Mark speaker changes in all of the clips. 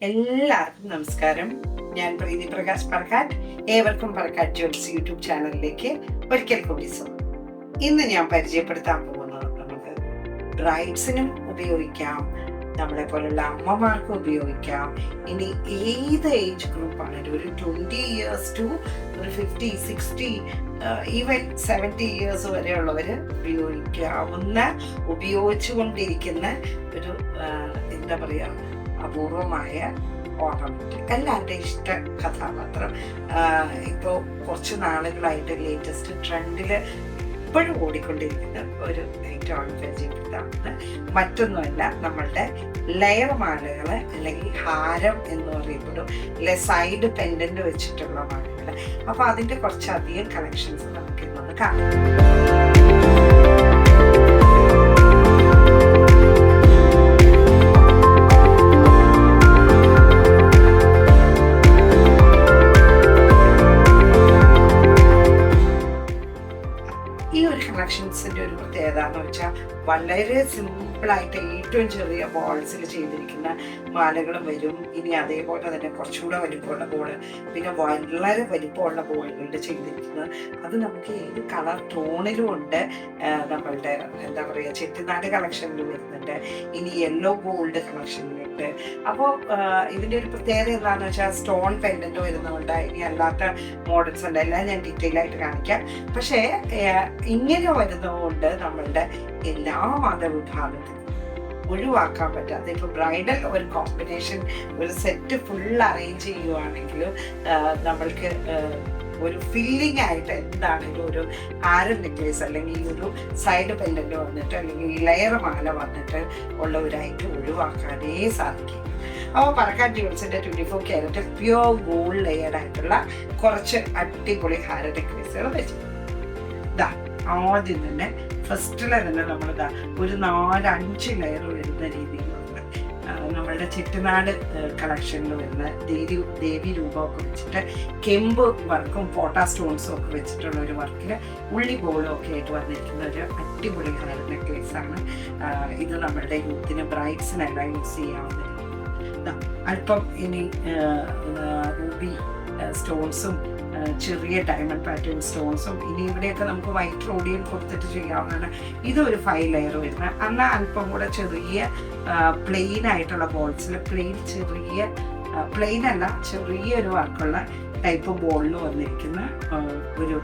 Speaker 1: എല്ലാവർക്കും നമസ്കാരം. ഞാൻ പ്രീതി പ്രകാശ് പറക്കാട്ട്. ഏവർക്കും പറക്കാട്ട് ജ്വൽസ് യൂട്യൂബ് ചാനലിലേക്ക് ഒരിക്കൽ കൂടി സ്വാഗതം. ഇന്ന് ഞാൻ പരിചയപ്പെടുത്താൻ പോകുന്നത് നമുക്ക് ബ്രൈഡ്സിനും ഉപയോഗിക്കാം, നമ്മളെ പോലുള്ള അമ്മമാർക്കും ഉപയോഗിക്കാം. ഇനി ഏത് ഏജ് ഗ്രൂപ്പാണെങ്കിലും ഒരു 20 ഇയേഴ്സ് ടു ഒരു 50, 60, ഈവൻ 70 ഇയേഴ്സ് വരെയുള്ളവർ ഉപയോഗിച്ചുകൊണ്ടിരിക്കുന്ന ഒരു എന്താ പറയുക, അപൂർവമായ ഓർണമെന്റ്. എല്ലാവരുടെയും ഇഷ്ട കഥാപാത്രം. ഇപ്പോൾ കുറച്ച് നാളുകളായിട്ട് ലേറ്റസ്റ്റ് ട്രെൻഡിൽ ഇപ്പോഴും ഓടിക്കൊണ്ടിരിക്കുന്ന ഒരു ഐറ്റമാണ് പരിചയപ്പെടുത്താവുന്നത്. മറ്റൊന്നുമല്ല, നമ്മളുടെ ലെയർ മാലകൾ അല്ലെങ്കിൽ ഹാരം എന്ന് പറയപ്പെടും, അല്ലെ സൈഡ് പെൻഡന്റ് വെച്ചിട്ടുള്ള മാലകൾ. അപ്പൊ അതിന്റെ കുറച്ചധികം കളക്ഷൻസ് നമുക്ക് ഇന്നൊന്ന് കാണാം. ഈ ഒരു കളക്ഷൻസിന്റെ ഒരു പ്രത്യേകത എന്ന് വെച്ചാൽ വളരെ സിമ്പിളായിട്ട് ഏറ്റവും ചെറിയ ബോൾസിൽ ചെയ്തിരിക്കുന്ന മാലകളും വരും. ഇനി അതേപോലെ തന്നെ കുറച്ചുകൂടെ വലിപ്പമുള്ള ബോള്, പിന്നെ വളരെ വലിപ്പമുള്ള ബോളുകളുടെ ചെയ്തിരിക്കുന്നത്. അത് നമുക്ക് ഏത് കളർ ടോണിലും ഉണ്ട്. നമ്മളുടെ എന്താ പറയുക, ചെട്ടിനാട് കളക്ഷനിൽ വരുന്നുണ്ട്, ഇനി യെല്ലോ ഗോൾഡ് കളക്ഷനിലുണ്ട്. അപ്പോൾ ഇതിൻ്റെ ഒരു പ്രത്യേകത എന്താണെന്ന് വെച്ചാൽ സ്റ്റോൺ പെൻഡന്റ് വരുന്നുണ്ട്, ഇനി അല്ലാത്ത മോഡൽസ് ഉണ്ട്. എല്ലാം ഞാൻ ഡീറ്റെയിൽ ആയിട്ട് കാണിക്കാം. പക്ഷേ ഇങ്ങനെ വരുന്നതുകൊണ്ട് നമ്മളുടെ എല്ലാ മതവിഭാഗത്തിലും ഒഴിവാക്കാൻ പറ്റാതെ, ഇപ്പോൾ ബ്രൈഡൽ ഒരു കോമ്പിനേഷൻ ഒരു സെറ്റ് ഫുൾ അറേഞ്ച് ചെയ്യുവാണെങ്കിലും നമ്മൾക്ക് ഒരു ഫില്ലിംഗ് ആയിട്ട് എന്താണെങ്കിലും ഒരു ഹാരം നെക്ലേസ് അല്ലെങ്കിൽ ഒരു സൈഡ് പെൻഡന്റ് വന്നിട്ട് അല്ലെങ്കിൽ ലെയർ മാല വന്നിട്ട് ഉള്ള ഒരു ഐറ്റം ഒഴിവാക്കാനേ സാധിക്കും. അപ്പോൾ പറക്കാട്ട് ജ്വൽസിന്റെ 24 ക്യാരറ്റ് പ്യുവർ ഗോൾഡ് ലെയർഡ് ആയിട്ടുള്ള കുറച്ച് അടിപൊളി ഹാര നെക്ലേസുകൾ വെച്ചു. ആദ്യം തന്നെ ഫസ്റ്റിലെ തന്നെ നമ്മളിതാ ഒരു 4-5 ലെയർ വരുന്ന രീതിയിലുള്ള നമ്മളുടെ ചെട്ടിനാട് കളക്ഷനിൽ വരുന്ന ദേവി രൂപമൊക്കെ വെച്ചിട്ട് കെമ്പ് വർക്കും പോട്ടാ സ്റ്റോൺസും ഒക്കെ വെച്ചിട്ടുള്ള ഒരു വർക്കിൽ ഉള്ളി ബോളും ഒക്കെ ആയിട്ട് വന്നിരിക്കുന്ന ഒരു അടിപൊളി ഹാര നെക്ലേസ് ആണ് ഇത്. നമ്മളുടെ യൂത്തിന് ബ്രൈഡ്സിനെല്ലാം യൂസ് ചെയ്യാവുന്ന അല്പം ഇനി റൂബി സ്റ്റോൺസും ചെറിയ ഡയമണ്ട് പാറ്റേൺ സ്റ്റോൺസും, ഇനി ഇവിടെയൊക്കെ നമുക്ക് വൈറ്റ് റോഡിയം കൊടുത്തിട്ട് ചെയ്യാവുന്നതാണ്. ഇതൊരു 5 ലെയർ വരുന്നത്. എന്നാൽ അല്പം കൂടെ ചെറിയ പ്ലെയിൻ ആയിട്ടുള്ള ബോൾസിൽ പ്ലെയിൻ അല്ല, ചെറിയൊരു വർക്കുള്ള ടൈപ്പ് ബോളിൽ വന്നിരിക്കുന്ന ഒരു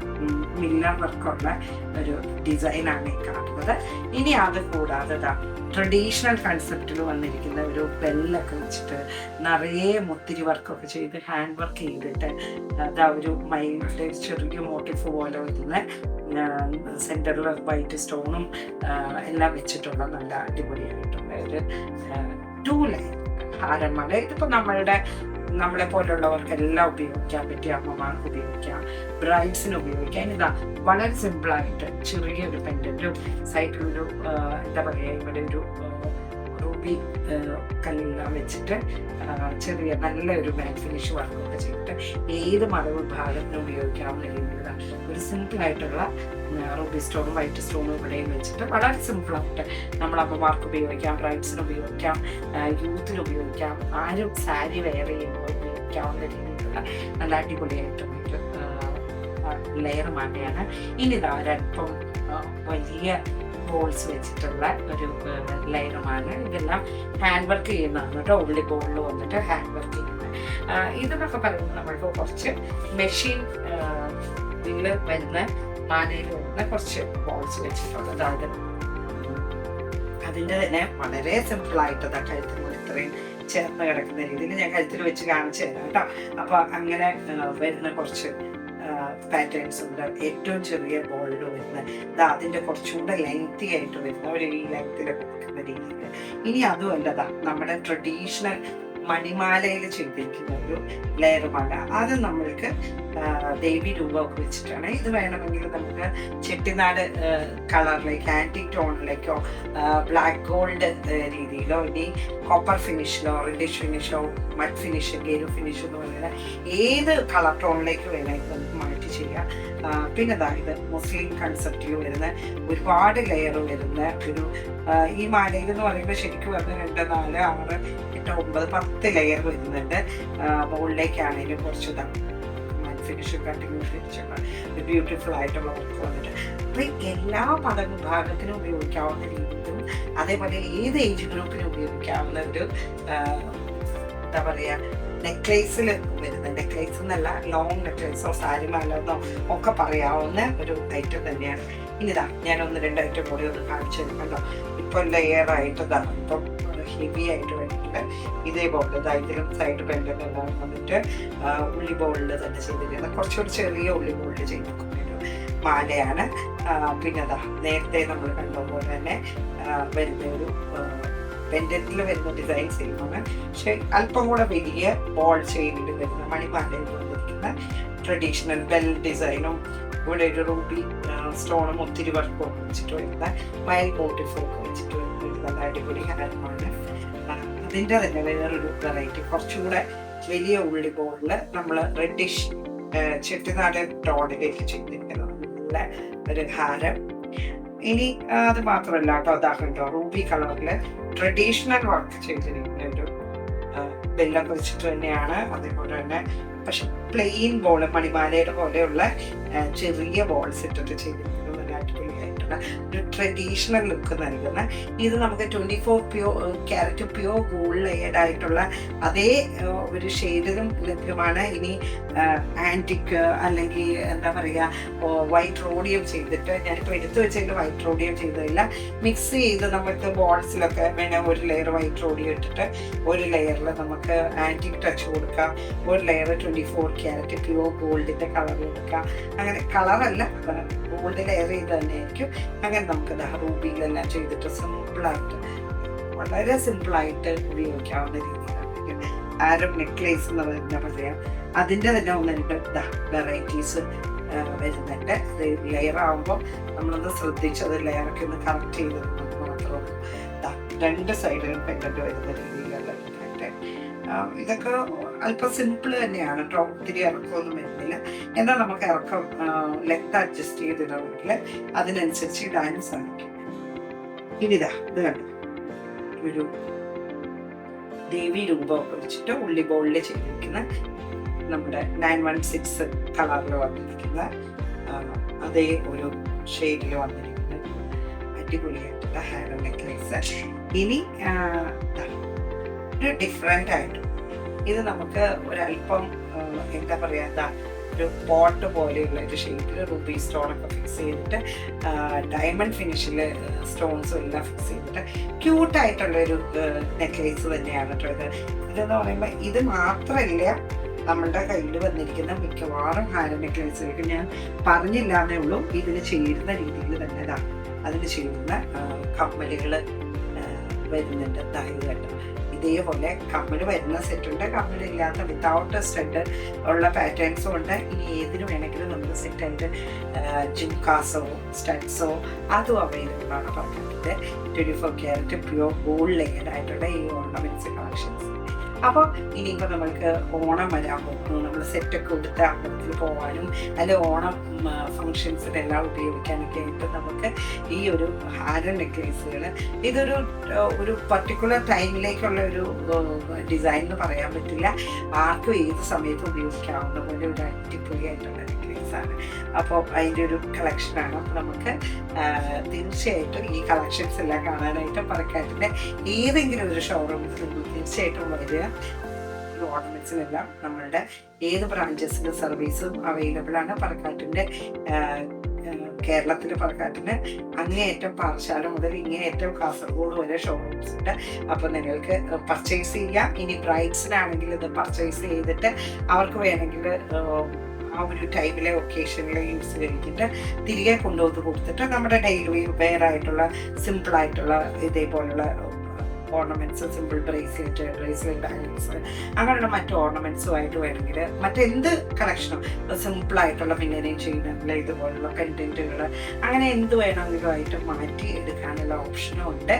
Speaker 1: മില്ലർ വർക്കുള്ള ഒരു ഡിസൈനാണ് ഈ കാണുന്നത്. ഇനി അത് കൂടാതെ ട്രഡീഷണൽ കൺസെപ്റ്റിൽ വന്നിരിക്കുന്ന ഒരു ബെല്ലൊക്കെ വെച്ചിട്ട് നിറയെ മുത്തിരി വർക്കൊക്കെ ചെയ്ത് ഹാൻഡ് വർക്ക് ചെയ്തിട്ട് അതാ ഒരു മൈൽഡ് ചെറിയ മോട്ടിഫ് പോലെ വരുന്ന സെൻറ്ററിൽ വൈറ്റ് സ്റ്റോണും എല്ലാം വെച്ചിട്ടുള്ള നല്ല അടിപൊളിയായിട്ടുള്ള ഒരു 2 ലൈൻ ഹാരമാല. ഇതിപ്പോൾ നമ്മളെ പോലുള്ളവർക്കെല്ലാം ഉപയോഗിക്കാൻ പറ്റിയ, അമ്മമാർക്ക് ഉപയോഗിക്കാം, ബ്രൈഡ്സിന് ഉപയോഗിക്കാം. ഇതാ വളരെ സിമ്പിളായിട്ട് ചെറിയൊരു പെൻഡന്റും സൈഡിലൊരു എന്താ പറയുക, ഇവിടെ ഒരു റൂബി കല്ലെല്ലാം വെച്ചിട്ട് ചെറിയ നല്ലൊരു മാറ്റ് ഫിനിഷ് വർക്കൊക്കെ ചെയ്തിട്ട് ഏത് മതവിഭാഗത്തിനും ഉപയോഗിക്കാവുന്ന രീതിയിലുള്ള ഒരു സിമ്പിളായിട്ടുള്ള റൂബി സ്റ്റോണും വൈറ്റ് സ്റ്റോണും ഇവിടെയും വെച്ചിട്ട് വളരെ സിമ്പിളായിട്ട് നമ്മൾ അമ്മമാർക്ക് ഉപയോഗിക്കാം, ബ്രൈഡ്സിന് ഉപയോഗിക്കാം, യൂത്തിന് ഉപയോഗിക്കാം, ആരും സാരി വെയർ ചെയ്യുമ്പോൾ ഉപയോഗിക്കാവുന്ന രീതിയിലുള്ള നല്ല അടിപൊളിയായിട്ടുള്ള ഒരു ലെയർ മാലയാണ്. ഇനി ഇതാ ഒരല്പം വലിയ ബോൾസ് വെച്ചിട്ടുള്ള ഒരു ലെയറുമാണ്. ഇതെല്ലാം ഹാൻഡ് വർക്ക് ചെയ്യുന്നതാണ് കേട്ടോ. ഉള്ളി ബോളിൽ വന്നിട്ട് ഹാൻഡ് വർക്ക് ചെയ്യുന്നത്. ഇതെന്നൊക്കെ പറയുമ്പോൾ നമ്മൾക്ക് കുറച്ച് മെഷീൻ വരുന്ന മാലയിൽ വരുന്ന കുറച്ച് ബോൾസ് വെച്ചിട്ടുള്ളത്. അതിൻ്റെ തന്നെ വളരെ സിമ്പിളായിട്ട് കഴുത്തിന് ഇത്രയും ചേർന്ന് കിടക്കുന്ന രീതിയിൽ ഞാൻ കഴുത്തിൽ വെച്ച് കാണിച്ചു തരാം കേട്ടോ. അപ്പൊ അങ്ങനെ വരുന്ന കുറച്ച് പാറ്റേൺസ് ഉണ്ട്. ഏറ്റവും ചെറിയ ബോളിൽ വരുന്ന അതിൻ്റെ കുറച്ചുകൂടെ ലെങ്തി ആയിട്ട് വരുന്ന ഒരു ഈ ലെങ്തിലൊക്കെ വെക്കുന്ന രീതിയിൽ. ഇനി അതുമല്ലതാ നമ്മുടെ ട്രഡീഷണൽ മണിമാലയിൽ ചെയ്തിരിക്കുന്ന ഒരു ലെയർ മാല. അത് നമ്മൾക്ക് ദേവി രൂപമൊക്കെ വെച്ചിട്ടാണ്. ഇത് വേണമെങ്കിൽ നമുക്ക് ചെട്ടിനാട് കളറിലേക്ക്, ആൻറ്റിക് ടോണിലേക്കോ, ബ്ലാക്ക് ഗോൾഡ് രീതിയിലോ, ഇനി കോപ്പർ ഫിനിഷിലോ, റെഡിഷ് ഫിനിഷോ, മഡ് ഫിനിഷ്, ഗെരു ഫിനിഷ് എന്ന് പറയുന്ന ഏത് കളർ ടോണിലേക്ക് വേണമെങ്കിൽ നമുക്ക് മാറ്റി ചെയ്യാം. പിന്നെ ഇത് മുസ്ലിം കൺസെപ്റ്റിൽ വരുന്ന ഒരുപാട് ലെയർ വരുന്ന ഒരു ഈ മാലയിൽ എന്ന് പറയുമ്പോൾ ശരിക്കും പറഞ്ഞ 2, 4, 6 8, 9, 10 ലെയർ വരുന്നുണ്ട്. മുകളിലേക്കാണെങ്കിലും കുറച്ച് മാറ്റ് ഫിനിഷ്, കട്ടിങ് ഫിനിഷുള്ള ഒരു ബ്യൂട്ടിഫുൾ ആയിട്ടുള്ള വർക്ക് വന്നിട്ട് അപ്പോൾ എല്ലാ വിഭാഗത്തിനും ഉപയോഗിക്കാവുന്ന രീതിയിലും അതേപോലെ ഏത് ഏജ് ഗ്രൂപ്പിനും ഉപയോഗിക്കാവുന്ന ഒരു എന്താ പറയുക നെക്ലേസിൽ വരുന്ന, നെക്ലേസ് എന്നല്ല ലോങ് നെക്ലേസോ സാരിമാലെന്നോ ഒക്കെ പറയാവുന്ന ഒരു ഐറ്റം തന്നെയാണ്. ഇനിതാ ഞാൻ 1-2 ഐറ്റം കൂടി ഒന്ന് കാണിച്ചു തരുന്നുണ്ടോ. ഇപ്പം ലെയർ ആയിട്ട് ഇപ്പം ഹെവി ആയിട്ട് വേണ്ടിയിട്ട് ഇതേപോലെ ഇതിലും സൈഡ് പെൻഡൻ്റ് എല്ലാം വന്നിട്ട് ഉള്ളി ബോളിൽ തന്നെ ചെയ്തിരിക്കുന്നത്, കുറച്ചുകൂടി ചെറിയ ഉള്ളി ബോളിൽ ചെയ്തിരിക്കുന്ന ഒരു മാലയാണ്. പിന്നെ അതാ നേരത്തെ നമ്മൾ കണ്ടതുപോലെ തന്നെ വരുന്ന ഒരു പെൻഡന്റിൽ വരുന്ന ഡിസൈൻ സെയിമാണ്, പക്ഷെ അല്പം കൂടെ വലിയ ബോൾ ചെയിനിൽ വരുന്ന മണിമാലയിൽ വന്നിരിക്കുന്ന ട്രഡീഷണൽ ബെൽ ഡിസൈനും ഇവിടെ ഒരു റൂബി സ്റ്റോണും ഒത്തിരി വർക്കും ഒക്കെ വെച്ചിട്ട് വരുന്ന മയിൽ മോട്ടിഫും ഒക്കെ വെച്ചിട്ട് വരുന്ന ഒരു നല്ല അടിപൊളി ഹാരമാണ്. അതിൻ്റെ തന്നെ വേറൊരു വെറൈറ്റി കുറച്ചുകൂടെ വലിയ ഉള്ളി ബോളിൽ നമ്മൾ റെഡിഷ് ചെട്ടിനാടൻ ടോണിലേക്ക് ചെയ്തിരിക്കുന്നത് നല്ല ഒരു ഹാരം. ഇനി അത് മാത്രമല്ല കേട്ടോ, അതാകണ്ടോ റൂബി കളറിൽ ട്രഡീഷണൽ വർക്ക് ചെയ്തിരിക്കുന്ന ഒരു ബെല്ലൊക്കെ വെച്ചിട്ട് തന്നെയാണ്. അതേപോലെ തന്നെ പക്ഷെ പ്ലെയിൻ ബോൾ മണിമാലയുടെ പോലെയുള്ള ചെറിയ ബോൾസ് ഇട്ടിട്ട് ചെയ്തിരിക്കുന്നത് നല്ല അടിപൊളിയായിട്ടുള്ള ഒരു ട്രഡീഷണൽ ലുക്ക് നൽകുന്ന, ഇത് നമുക്ക് 24 ക്യാരറ്റ് പ്യൂർ ഗോൾഡ് ലെയർഡ് ആയിട്ടുള്ള അതേ ഒരു ഷെയ്ഡിലും ലഭ്യമാണ്. ഇനി ആൻറ്റിക് അല്ലെങ്കിൽ എന്താ പറയുക വൈറ്റ് റോഡിയം ചെയ്തിട്ട്, ഞാനിപ്പോൾ എടുത്തു വെച്ചതിൽ വൈറ്റ് റോഡിയം ചെയ്തതില്ല, മിക്സ് ചെയ്ത് നമുക്ക് ബോൾസിലൊക്കെ വേണേൽ ഒരു ലെയർ വൈറ്റ് റോഡിയം ഇട്ടിട്ട് ഒരു ലെയറിൽ നമുക്ക് ആൻറ്റിക് ടച്ച് കൊടുക്കാം, ഒരു ലെയർ 24 ക്യാരറ്റ് പ്യൂർ ഗോൾഡിൻ്റെ കളർ കൊടുക്കാം. അങ്ങനെ കളറല്ല, ഗോൾഡ് ലെയർ ചെയ്ത് തന്നെ ആയിരിക്കും. അങ്ങനെ നമുക്ക് റൂബിയിലെല്ലാം ചെയ്തിട്ട് സിമ്പിളായിട്ട്, വളരെ സിമ്പിളായിട്ട് ഉപയോഗിക്കാവുന്ന രീതിയിലാണ് ആരം നെക്ലേസ് എന്ന് പറയുന്ന പറയാം. അതിൻ്റെ തന്നെ 1-2 വെറൈറ്റീസ് വരുന്നുണ്ട്. ലെയർ ആകുമ്പോൾ നമ്മളൊന്ന് ശ്രദ്ധിച്ചത് ലെയറൊക്കെ ഒന്ന് കറക്റ്റ് ചെയ്തത് മാത്രമേ 2 സൈഡിലും പെൻഡന്റ് വരുന്ന രീതിയിലുള്ള ഇതൊക്കെ അല്പം സിമ്പിൾ തന്നെയാണ് കേട്ടോ, ഒത്തിരി ഇറക്കമൊന്നും വരുന്നില്ല. എന്നാൽ നമുക്ക് ഇറക്കം ലെങ്ത് അഡ്ജസ്റ്റ് ചെയ്തിടണമെങ്കിൽ അതിനനുസരിച്ച് ഇടാനും സാധിക്കും. ഇനിതാ ഇത് കണ്ടു ഒരു ദേവി രൂപമൊക്കെ വെച്ചിട്ട് ഉള്ളി ബോളിൽ ചെയ്തിരിക്കുന്ന നമ്മുടെ 916 കളറിൽ വന്നിരിക്കുന്ന അതേ ഒരു ഷെയ്ഡിൽ വന്നിരിക്കുന്ന അടിപൊളിയായിട്ടുള്ള ഹാര നെക്ലേസ്. ഇനി ഒരു ഡിഫറെൻ്റ് ആയിട്ട് ഇത് നമുക്ക് ഒരല്പം എന്താ പറയുക ഒരു പോട്ട് പോലെയുള്ള ഒരു ഷേപ്പിൽ റൂബി സ്റ്റോണൊക്കെ ഫിക്സ് ചെയ്തിട്ട് ഡയമണ്ട് ഫിനിഷിൽ സ്റ്റോൺസും എല്ലാം ഫിക്സ് ചെയ്തിട്ട് ക്യൂട്ടായിട്ടുള്ളൊരു നെക്ലേസ് തന്നെയാണ് കേട്ടോ ഇതെന്ന് പറയുമ്പോൾ. ഇത് മാത്രമല്ല നമ്മളുടെ കയ്യിൽ വന്നിരിക്കുന്ന മിക്കവാറും ഹാര നെക്ലേസുകൾക്ക് ഞാൻ പറഞ്ഞില്ല എന്നേ ഉള്ളൂ, ഇതിന് ചേരുന്ന രീതിയിൽ തന്നെ അതിന് ചേരുന്ന കമ്മലുകൾ വരുന്നുണ്ട്. ഇത് കേട്ടോ ഇതേപോലെ കമ്മൽ വരുന്ന സെറ്റുണ്ട്, കമ്മലില്ലാത്ത വിത്തൗട്ട് സ്റ്റഡ് ഉള്ള പാറ്റേൺസും ഉണ്ട്. ഇനി ഏതിന് വേണമെങ്കിലും നമുക്ക് സെറ്റായിട്ട് ജിംകാസോ സ്റ്റഡ്സോ അതും അവൈലബിൾ ആണ്. പറഞ്ഞിട്ട് 24 ക്യാരറ്റ് പ്യൂർ ഗോൾഡ് ലെയർഡ് ആയിട്ടുള്ള ഈ ഓർണമെന്റ്സ് കളക്ഷൻസ്. അപ്പോൾ ഇനിയിപ്പോൾ നമ്മൾക്ക് ഓണം വരാൻ പോകുന്നു, നമ്മൾ സെറ്റൊക്കെ കൊടുത്ത് അമ്പലത്തിൽ പോകാനും അല്ലെ ഓണം ഫങ്ഷൻസിനെല്ലാം ഉപയോഗിക്കാനൊക്കെ ആയിട്ട് നമുക്ക് ഈ ഒരു ഹാര നെക്ലേസുകൾ ഇതൊരു പർട്ടിക്കുലർ ടൈമിലേക്കുള്ള ഒരു ഡിസൈൻ എന്ന് പറയാൻ പറ്റില്ല, ആർക്കും ഏത് സമയത്തും ഉപയോഗിക്കാവുന്ന പോലെ ഒരു അടിപൊളിയായിട്ടുള്ള നെക്ലേസാണ്. അപ്പോൾ അതിൻ്റെ ഒരു കളക്ഷനാണ്. അപ്പോൾ നമുക്ക് തീർച്ചയായിട്ടും ഈ കളക്ഷൻസ് എല്ലാം കാണാനായിട്ട് പറക്കാട്ടിൻ്റെ ഏതെങ്കിലും ഒരു ഷോറൂമിൽ നിങ്ങൾ തീർച്ചയായിട്ടും വരിക. ഈ ഓർണമെന്റ്സിനെല്ലാം നമ്മളുടെ ഏത് ബ്രാഞ്ചസിൻ്റെ സർവീസും അവൈലബിൾ ആണ്. പറക്കാട്ടിൻ്റെ കേരളത്തിൽ പറക്കാട്ടിന് അങ്ങേയറ്റം പാറശാല മുതൽ ഇങ്ങേയറ്റം കാസർഗോഡ് വരെ ഷോറൂംസ് ഉണ്ട്. അപ്പോൾ നിങ്ങൾക്ക് പർച്ചേസ് ചെയ്യാം. ഇനി ബ്രൈഡ്സിനാണെങ്കിൽ ഇത് പർച്ചേസ് ചെയ്തിട്ട് അവർക്ക് വേണമെങ്കിൽ ആ ഒരു ടൈമിലെ ഒക്കേഷനിലെ യൂസ് കഴിഞ്ഞിട്ട് തിരികെ കൊണ്ടുവന്ന് കൊടുത്തിട്ട് നമ്മുടെ ഡെയിലി വെയർ ആയിട്ടുള്ള സിമ്പിളായിട്ടുള്ള ഇതേപോലുള്ള ഓർണമെന്റ്സ്, സിമ്പിൾ ബ്രേസ്ലെറ്റ് ബാങ്കിൾസ് അങ്ങനെയുള്ള മറ്റു ഓർണമെന്റ്സുമായിട്ട് വേണമെങ്കിൽ മറ്റെന്ത് കളക്ഷനും സിമ്പിളായിട്ടുള്ള പിന്നെയും ചെയ്യുന്നില്ല ഇതുപോലുള്ള പെൻഡൻറ്റുകൾ അങ്ങനെ എന്ത് വേണമെങ്കിലും ആയിട്ട് മാറ്റി എടുക്കാനുള്ള ഓപ്ഷനും ഉണ്ട്.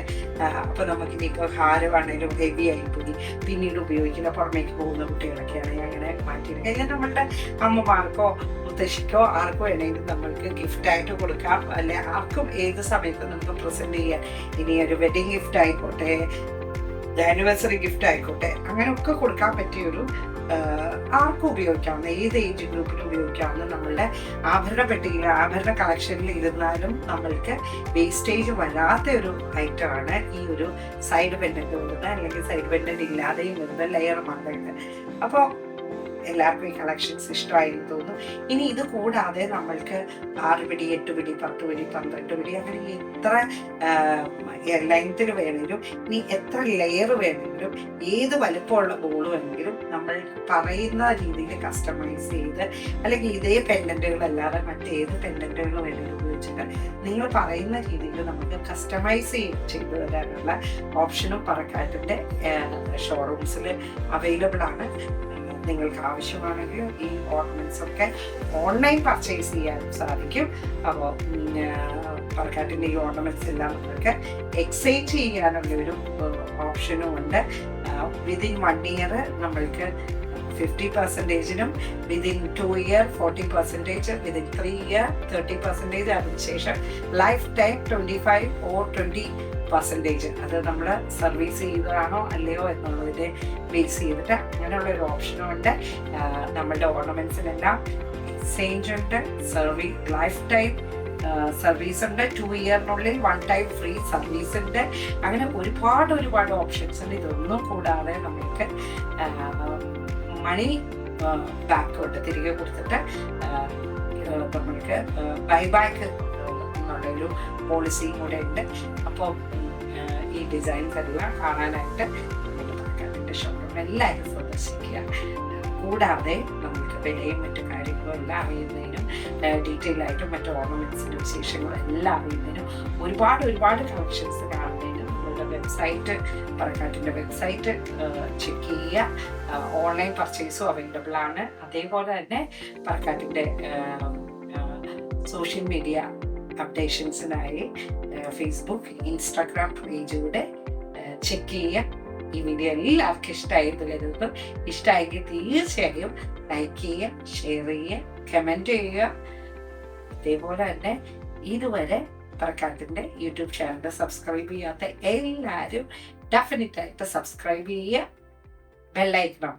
Speaker 1: അപ്പോൾ നമുക്കിനിപ്പോൾ ഹാരമാണെങ്കിലും ഹെവി ആയിപ്പോയി പിന്നീട് ഉപയോഗിക്കുന്ന പുറമേക്ക് പോകുന്ന കുട്ടികളൊക്കെ ആണെങ്കിൽ അങ്ങനെ മാറ്റിയെടുക്കാം. അല്ലെങ്കിൽ നമ്മളുടെ അമ്മമാർക്കോ മുത്തശ്ശിക്കോ ആർക്കും വേണമെങ്കിലും നമ്മൾക്ക് ഗിഫ്റ്റായിട്ട് കൊടുക്കാം. അല്ലെ ആർക്കും ഏത് സമയത്തും നമുക്ക് പ്രസൻറ്റ് ചെയ്യാൻ. ഇനി ഒരു വെഡിങ് ഗിഫ്റ്റ് ആയിക്കോട്ടെ, ആനിവേഴ്സറി ഗിഫ്റ്റ് ആയിക്കോട്ടെ, അങ്ങനെയൊക്കെ കൊടുക്കാൻ പറ്റിയൊരു ആർക്കും ഉപയോഗിക്കാവുന്ന, ഏത് ഏജ് ഗ്രൂപ്പിലും ഉപയോഗിക്കാവുന്ന നമ്മളുടെ ആഭരണ പെട്ടിയിൽ, ആഭരണ കളക്ഷനിൽ ഇരുന്നാലും നമ്മൾക്ക് വേസ്റ്റേജ് വരാത്ത ഒരു ഐറ്റമാണ് ഈ ഒരു സൈഡ് പെൻഡന്റ് വരുന്നത്, അല്ലെങ്കിൽ സൈഡ് പെൻഡന്റ് ഇല്ലാതെയും വരുന്ന ലെയർ മാലകൾ. അപ്പോൾ എല്ലാവർക്കും ഈ കളക്ഷൻസ് ഇഷ്ടമായി തോന്നുന്നു. ഇനി ഇത് കൂടാതെ നമ്മൾക്ക് 6 പിടി, 8 പിടി, 10 പിടി, 12 പിടി, അങ്ങനെ എത്ര ലെങ്ത്തിൽ വേണമെങ്കിലും, ഇനി എത്ര ലെയർ വേണമെങ്കിലും, ഏത് വലുപ്പമുള്ള ബോൾ വേണമെങ്കിലും നമ്മൾ പറയുന്ന രീതിയിൽ കസ്റ്റമൈസ് ചെയ്ത്, അല്ലെങ്കിൽ ഇതേ പെൻഡന്റുകളല്ലാതെ മറ്റേത് പെൻഡന്റുകൾ വേണമെങ്കിലും ഉപയോഗിച്ചിട്ട് നിങ്ങൾ പറയുന്ന രീതിയിൽ നമുക്ക് കസ്റ്റമൈസ് ചെയ്ത് തരാനുള്ള ഓപ്ഷനും പറക്കാറ്റിൻ്റെ ഷോറൂംസിൽ അവൈലബിൾ ആണ്. നിങ്ങൾക്ക് ആവശ്യമാണെങ്കിൽ ഈ ഓർണമെന്റ്സ് ഒക്കെ ഓൺലൈൻ പർച്ചേസ് ചെയ്യാനും സാധിക്കും. അപ്പോൾ പറക്കാട്ടിൻ്റെ ഈ ഓർണമെന്റ്സ് എല്ലാം നിങ്ങൾക്ക് എക്സ്ചേഞ്ച് ചെയ്യാനുള്ളൊരു ഓപ്ഷനും ഉണ്ട്. വിതിൻ 1 ഇയർ നമ്മൾക്ക് 50%, വിതിൻ 2 ഇയർ 40%, വിതിൻ 3 ഇയർ 30%, അതിനുശേഷം ലൈഫ് ടൈം 25 or 20%. അത് നമ്മൾ സർവീസ് ചെയ്തതാണോ അല്ലയോ എന്നുള്ളതിനെ ബേസ് ചെയ്തിട്ട് അങ്ങനെയുള്ള ഒരു ഓപ്ഷനും ഉണ്ട്. നമ്മളുടെ ഓർണമെന്റ്സിനെല്ലാം എക്സ്ചേഞ്ച് ഉണ്ട്, ലൈഫ് ടൈം സർവീസ് ഉണ്ട്, 2 ഇയറിനുള്ളിൽ 1 ടൈം ഫ്രീ സർവീസ് ഉണ്ട്. അങ്ങനെ ഒരുപാട് ഓപ്ഷൻസ് ഉണ്ട്. ഇതൊന്നും കൂടാതെ നമുക്ക് മണി ബാക്കോട്ട് തിരികെ കൊടുത്തിട്ട് നമ്മൾക്ക് ബൈബാക്ക് എന്നുള്ളൊരു പോളിസിയും കൂടെ ഉണ്ട്. അപ്പോൾ ഈ ഡിസൈൻസ് എല്ലാം കാണാനായിട്ട് നമ്മുടെ ഷോറൂം എല്ലാവരും സന്ദർശിക്കുക. കൂടാതെ നമുക്ക് വിലയും മറ്റു കാര്യങ്ങളും എല്ലാം അറിയുന്നതിനും, ഡീറ്റെയിൽ ആയിട്ടും മറ്റു ഓർണമെന്റ്സിൻ്റെ വിശേഷങ്ങളും എല്ലാം അറിയുന്നതിനും, ഒരുപാട് കളക്ഷൻസ് കാണുന്നതിനും നമ്മളുടെ വെബ്സൈറ്റ്, പറക്കാട്ടിൻ്റെ വെബ്സൈറ്റ് ചെക്ക് ചെയ്യുക. ഓൺലൈൻ പർച്ചേസും അവൈലബിൾ ആണ്. അതേപോലെ തന്നെ പറക്കാട്ടിൻ്റെ സോഷ്യൽ മീഡിയ അപ്ഡേഷൻസിനായി ഫേസ്ബുക്ക്, ഇൻസ്റ്റാഗ്രാം പേജുകൂടെ ചെക്ക് ചെയ്യുക. ഈ വീഡിയോ എല്ലാവർക്കും ഇഷ്ടമായിരുന്നു കരുതുന്നു. ഇഷ്ടമായെങ്കിൽ തീർച്ചയായും ലൈക്ക് ചെയ്യുക, ഷെയർ ചെയ്യുക, കമൻറ്റ് ചെയ്യുക. അതേപോലെ തന്നെ ഇതുവരെ പറക്കാട്ടിൻ്റെ യൂട്യൂബ് ചാനൽ സബ്സ്ക്രൈബ് ചെയ്യാത്ത എല്ലാവരും ഡെഫിനറ്റായിട്ട് സബ്സ്ക്രൈബ് ചെയ്യുക. ബെല്ലൈക്കണം